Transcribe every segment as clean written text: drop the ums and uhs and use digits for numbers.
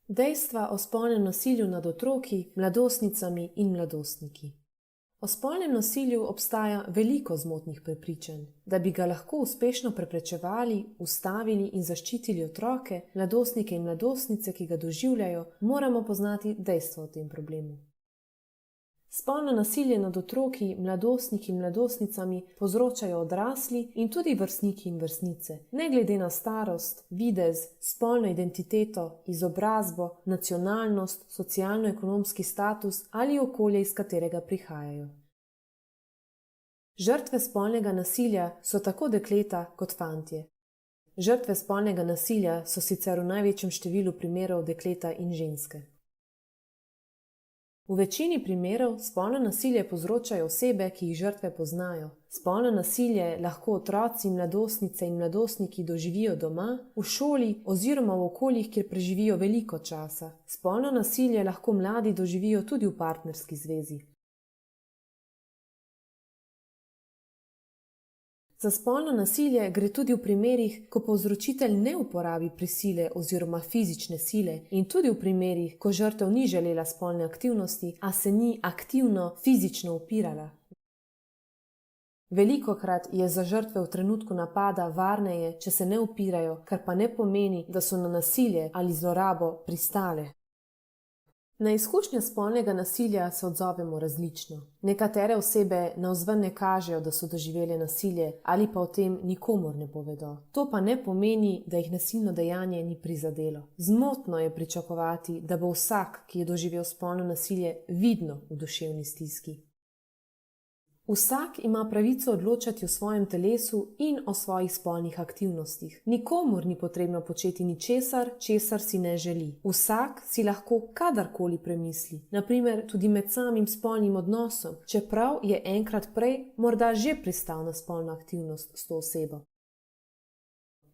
Dejstva o spolnem nasilju nad otroki, mladostnicami in mladostniki. O spolnem nasilju obstaja veliko zmotnih prepričanj. Da bi ga lahko uspešno preprečevali, ustavili in zaščitili otroke, mladostnike in mladostnice, ki ga doživljajo, moramo poznati dejstva o tem problemu. Spolno nasilje nad otroki, mladostniki in mladostnicami povzročajo odrasli in tudi vrstniki in vrstnice, ne glede na starost, videz, spolno identiteto, izobrazbo, nacionalnost, socialno-ekonomski status ali okolje, iz katerega prihajajo. Žrtve spolnega nasilja so tako dekleta kot fantje. Žrtve spolnega nasilja so sicer v največjem številu primerov dekleta in ženske. V večini primerov spolno nasilje povzročajo osebe, ki jih žrtve poznajo. Spolno nasilje lahko otroci, mladostnice in mladostniki doživijo doma, v šoli oziroma v okoljih, kjer preživijo veliko časa. Spolno nasilje lahko mladi doživijo tudi v partnerski zvezi. Za spolno nasilje gre tudi v primerih, ko povzročitelj ne uporabi prisile oziroma fizične sile in tudi v primerih, ko žrtev ni želela spolne aktivnosti, a se ni aktivno fizično upirala. Velikokrat je za žrtve v trenutku napada varneje, če se ne upirajo, kar pa ne pomeni, da so na nasilje ali zlorabo pristale. Na izkušnje spolnega nasilja se odzovemo različno. Nekatere osebe navzven ne kažejo, da so doživele nasilje ali pa o tem nikomur ne povedo. To pa ne pomeni, da jih nasilno dejanje ni prizadelo. Zmotno je pričakovati, da bo vsak, ki je doživel spolno nasilje, vidno v duševni stiski. Vsak ima pravico odločati o svojem telesu in o svojih spolnih aktivnostih. Nikomur ni potrebno početi ničesar, česar si ne želi. Vsak si lahko kadarkoli premisli, na primer tudi med samim spolnim odnosom, čeprav je enkrat prej morda že pristal na spolno aktivnost s to osebo.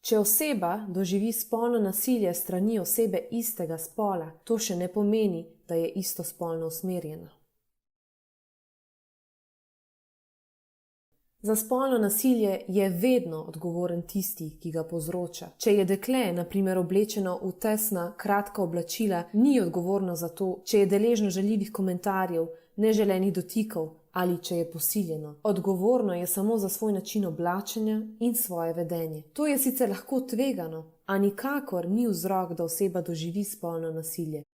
Če oseba doživi spolno nasilje strani osebe istega spola, to še ne pomeni, da je istospolno usmerjena. Za spolno nasilje je vedno odgovoren tisti, ki ga povzroča. Če je dekle, na primer, oblečeno v tesna, kratka oblačila, ni odgovorno za to, če je deležno žaljivih komentarjev, neželenih dotikov ali če je posiljeno. Odgovorno je samo za svoj način oblačenja in svoje vedenje. To je sicer lahko tvegano, a nikakor ni vzrok, da oseba doživi spolno nasilje.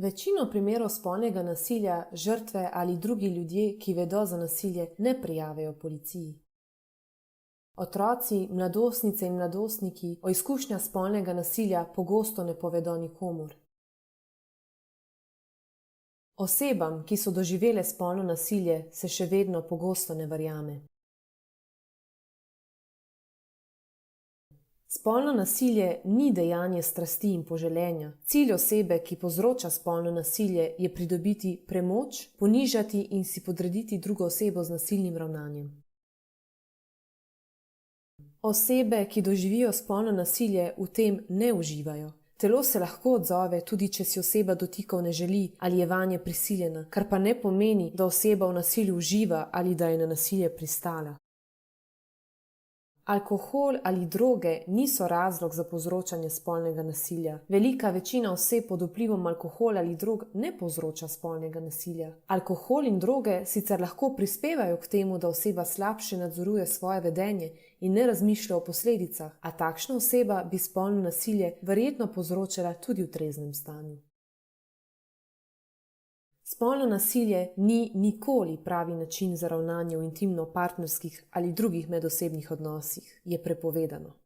Večino primerov spolnega nasilja žrtve ali drugi ljudje, ki vedo za nasilje, ne prijavijo policiji. Otroci, mladostnice in mladostniki o izkušnjah spolnega nasilja pogosto ne povedo nikomur. Osebam, ki so doživele spolno nasilje, se še vedno pogosto ne verjame. Spolno nasilje ni dejanje strasti in poželenja. Cilj osebe, ki povzroča spolno nasilje, je pridobiti premoč, ponižati in si podrediti drugo osebo z nasilnim ravnanjem. Osebe, ki doživijo spolno nasilje, v tem ne uživajo. Telo se lahko odzove, tudi če si oseba dotikov ne želi ali je vanje prisiljena, kar pa ne pomeni, da oseba v nasilju uživa ali da je na nasilje pristala. Alkohol ali droge niso razlog za povzročanje spolnega nasilja. Velika večina oseb pod vplivom alkohola ali drog ne povzroča spolnega nasilja. Alkohol in droge sicer lahko prispevajo k temu, da oseba slabše nadzoruje svoje vedenje in ne razmišlja o posledicah, a takšna oseba bi spolno nasilje verjetno povzročala tudi v treznem stanju. Spolno nasilje ni nikoli pravi način za ravnanje v intimno-partnerskih ali drugih medosebnih odnosih, je prepovedano.